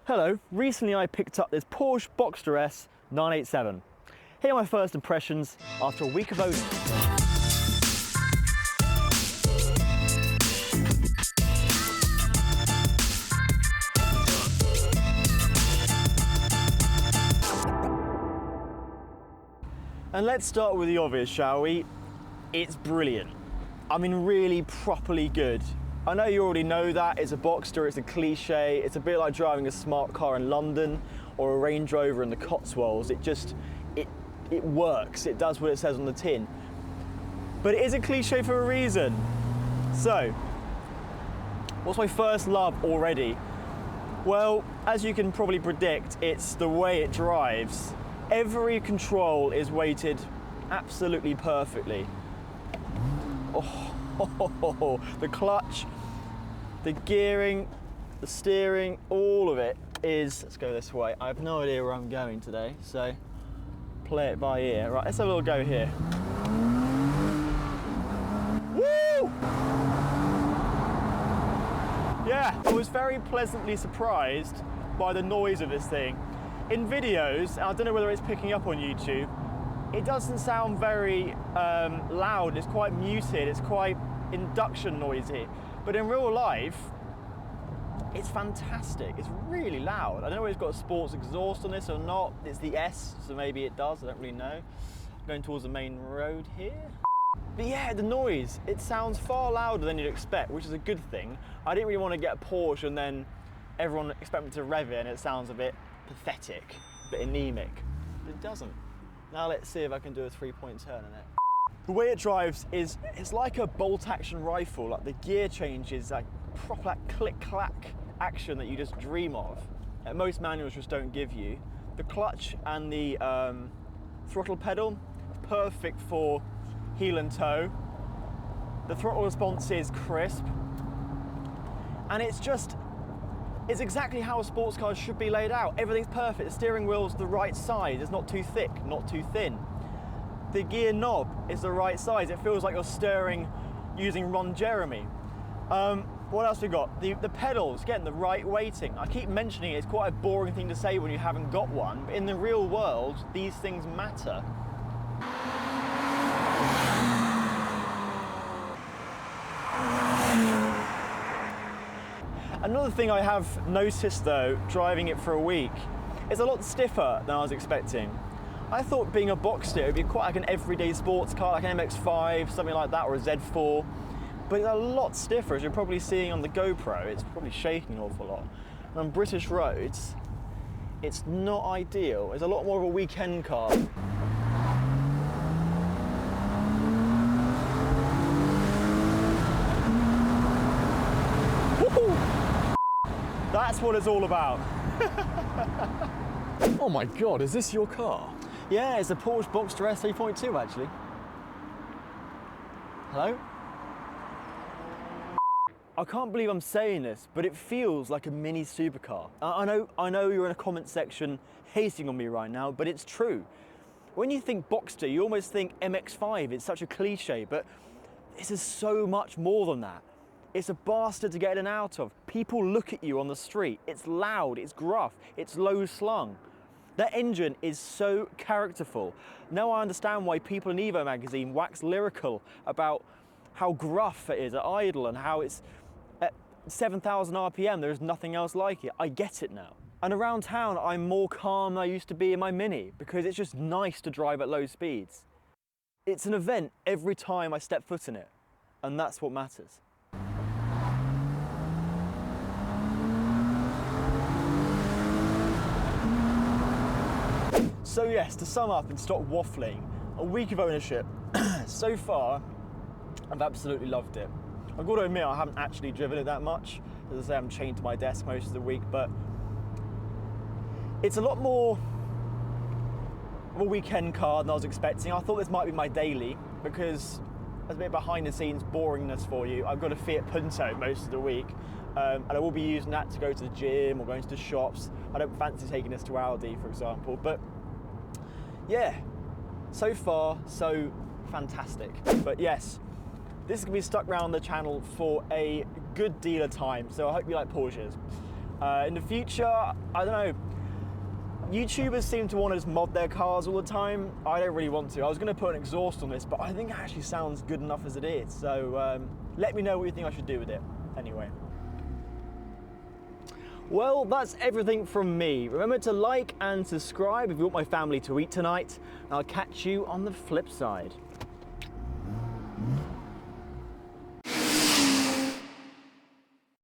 Hello, recently I picked up this Porsche Boxster S 987. Here are my first impressions after a week of owning it. And let's start with the obvious, shall we? It's brilliant. I mean, really properly good. I know you already know that, it's a Boxster, it's a cliche, it's a bit like driving a smart car in London or a Range Rover in the Cotswolds. It works, it does what it says on the tin. But it is a cliche for a reason. So, what's my first love already? Well, as you can probably predict, it's the way it drives. Every control is weighted absolutely perfectly. The clutch, the gearing, the steering, all of it is, let's go this way. I have no idea where I'm going today, so play it by ear. Right, let's have a little go here. Woo! Yeah, I was very pleasantly surprised by the noise of this thing. In videos, and I don't know whether it's picking up on YouTube, it doesn't sound very loud, it's quite muted, it's quite induction noisy. But in real life, it's fantastic, it's really loud. I don't know whether it's got a sports exhaust on this or not. It's the S, so maybe it does, I don't really know. I'm going towards the main road here. But yeah, the noise, it sounds far louder than you'd expect, which is a good thing. I didn't really want to get a Porsche and then everyone expect me to rev it and it sounds a bit pathetic, a bit anemic, but it doesn't. Now let's see if I can do a 3-point turn in it. The way it drives it's like a bolt action rifle. Like the gear changes, like proper like click clack action that you just dream of. That most manuals just don't give you. The clutch and the throttle pedal is perfect for heel and toe. The throttle response is crisp, and it's exactly how a sports car should be laid out. Everything's perfect. The steering wheel's the right size. It's not too thick, not too thin. The gear knob is the right size. It feels like you're steering using Ron Jeremy. What else we got? The pedals, getting the right weighting. I keep mentioning it's quite a boring thing to say when you haven't got one, but in the real world, these things matter. Another thing I have noticed though, driving it for a week, it's a lot stiffer than I was expecting. I thought being a Boxster would be quite like an everyday sports car, like an MX-5, something like that, or a Z4, but it's a lot stiffer, as you're probably seeing on the GoPro. It's probably shaking an awful lot. And on British roads, it's not ideal. It's a lot more of a weekend car. That's what it's all about. Oh my God, is this your car? Yeah, it's a Porsche Boxster S 3.2 actually. Hello? I can't believe I'm saying this, but it feels like a mini supercar. I know you're in a comment section hating on me right now, but it's true. When you think Boxster, you almost think MX-5. It's such a cliche, but this is so much more than that. It's a bastard to get in and out of. People look at you on the street. It's loud, it's gruff, it's low slung. That engine is so characterful. Now I understand why people in Evo magazine wax lyrical about how gruff it is at idle and how it's at 7,000 RPM, there's nothing else like it. I get it now. And around town, I'm more calm than I used to be in my Mini because it's just nice to drive at low speeds. It's an event every time I step foot in it, and that's what matters. So yes, to sum up and stop waffling, a week of ownership. So far, I've absolutely loved it. I've got to admit, I haven't actually driven it that much. As I say, I'm chained to my desk most of the week, but it's a lot more of a weekend car than I was expecting. I thought this might be my daily, because as a bit of behind the scenes boringness for you, I've got a Fiat Punto most of the week, and I will be using that to go to the gym or going to the shops. I don't fancy taking this to Aldi, for example, but yeah, so far, so fantastic. But yes, this is going to be stuck around the channel for a good deal of time, so I hope you like Porsches. In the future, I don't know, YouTubers seem to want to just mod their cars all the time. I don't really want to. I was going to put an exhaust on this, but I think it actually sounds good enough as it is. So let me know what you think I should do with it. Anyway. Well, that's everything from me. Remember to like and subscribe if you want my family to eat tonight. And I'll catch you on the flip side.